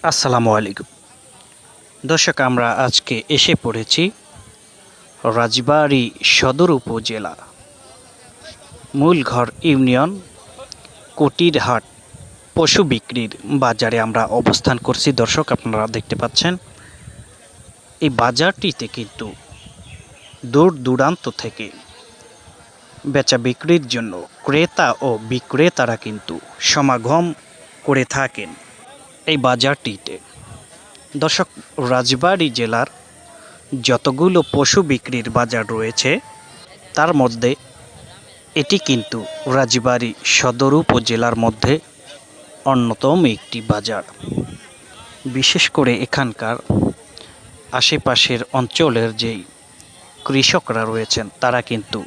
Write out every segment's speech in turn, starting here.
আসসালামু আলাইকুম। দর্শক, আমরা আজকে এসে পড়েছি রাজবাড়ী সদর উপজেলা মূলঘর ইউনিয়ন কটিরহাট পশু বিক্রির বাজারে আমরা অবস্থান করছি। দর্শক, আপনারা দেখতে পাচ্ছেন এই বাজারটিতে কিন্তু দূর দূরান্ত থেকে বেচা বিক্রির জন্য ক্রেতা ও বিক্রেতারা কিন্তু সমাগম করে থাকেন এই বাজারটিতে। দর্শক, রাজবাড়ী জেলার যতগুলো পশু বিক্রির বাজার রয়েছে তার মধ্যে এটি কিন্তু রাজবাড়ী সদর উপজেলার মধ্যে অন্যতম একটি বাজার। বিশেষ করে এখানকার আশেপাশের অঞ্চলের যেই কৃষকরা রয়েছেন তারা কিন্তু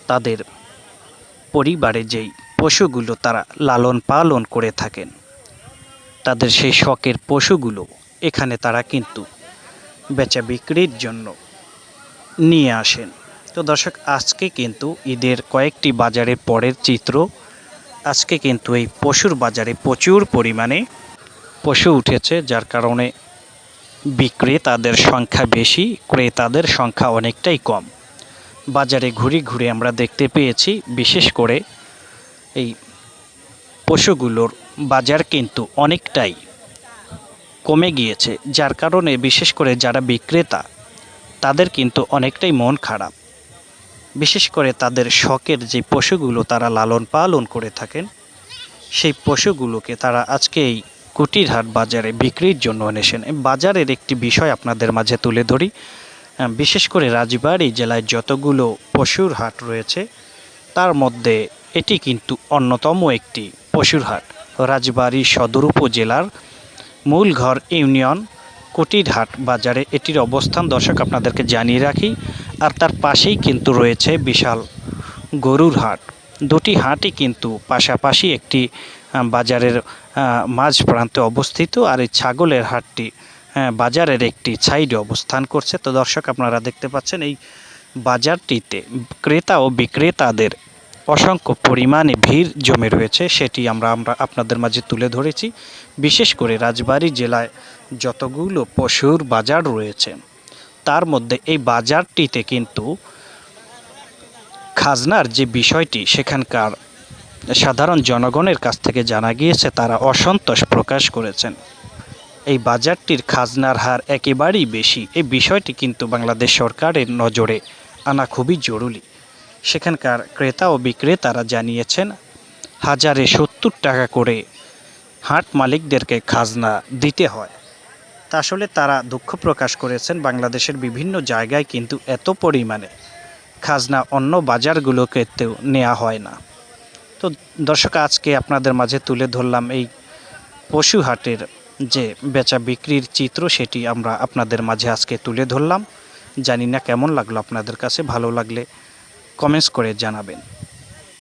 তাদের পরিবারে যেই পশুগুলো তারা লালন পালন করে থাকেন, তাদের সেই শখের পশুগুলো এখানে তারা কিন্তু বেচা বিক্রির জন্য নিয়ে আসেন। তো দর্শক, আজকে কিন্তু ঈদের কয়েকটি বাজারের পরের চিত্র। আজকে কিন্তু এই পশুর বাজারে প্রচুর পরিমাণে পশু উঠেছে, যার কারণে বিক্রেতাদের সংখ্যা বেশি, ক্রেতাদের সংখ্যা অনেকটাই কম। বাজারে ঘুরে ঘুরে আমরা দেখতে পেয়েছি বিশেষ করে এই পশুগুলোর বাজার কিন্তু অনেকটাই কমে গিয়েছে, যার কারণে বিশেষ করে যারা বিক্রেতা তাদের কিন্তু অনেকটাই মন খারাপ। বিশেষ করে তাদের শখের যে পশুগুলো তারা লালন পালন করে থাকেন সেই পশুগুলোকে তারা আজকে এই কুটিরহাট বাজারে বিক্রির জন্য এনেছেন। বাজারের একটি বিষয় আপনাদের মাঝে তুলে ধরি। বিশেষ করে রাজবাড়ী জেলায় যতগুলো পশুর হাট রয়েছে তার মধ্যে এটি কিন্তু অন্যতম একটি পশুর হাট। রাজবাড়ী সদর উপজেলার মূলঘর ইউনিয়ন কুটিরহাট বাজারে এটির অবস্থান। দর্শক, আপনাদেরকে জানিয়ে রাখি। আর তার পাশেই কিন্তু রয়েছে বিশাল গরুর হাট। দুটি হাটই কিন্তু পাশাপাশি একটি বাজারের মাঝ প্রান্তে অবস্থিত। আর এই ছাগলের হাটটি বাজারের একটি সাইডে অবস্থান করছে। তো দর্শক, আপনারা দেখতে পাচ্ছেন এই বাজারটিতে ক্রেতা ও বিক্রেতাদের অসংখ্য পরিমাণে ভিড় জমে রয়েছে, সেটি আমরা আপনাদের মাঝে তুলে ধরেছি। বিশেষ করে রাজবাড়ী জেলায় যতগুলো পশুর বাজার রয়েছে তার মধ্যে এই বাজারটিতে কিন্তু খাজনার যে বিষয়টি সেখানকার সাধারণ জনগণের কাছ থেকে জানা গিয়েছে, তারা অসন্তোষ প্রকাশ করেছেন। এই বাজারটির খাজনার হার একেবারেই বেশি। এই বিষয়টি কিন্তু বাংলাদেশ সরকারের নজরে আনা খুবই জরুরি। সেখানকার ক্রেতা ও বিক্রেতারা জানিয়েছেন 1070 টাকা করে হাট মালিকদেরকে খাজনা দিতে হয়। তা আসলে তারা দুঃখ প্রকাশ করেছেন, বাংলাদেশের বিভিন্ন জায়গায় কিন্তু এত পরিমাণে খাজনা অন্য বাজারগুলোকেতেও নেওয়া হয় না। তো দর্শক, আজকে আপনাদের মাঝে তুলে ধরলাম এই পশু হাটের যে বেচা বিক্রির চিত্র, সেটি আমরা আপনাদের মাঝে আজকে তুলে ধরলাম। জানি না কেমন লাগলো আপনাদের কাছে, ভালো লাগলে কমেন্টস করে জানাবেন।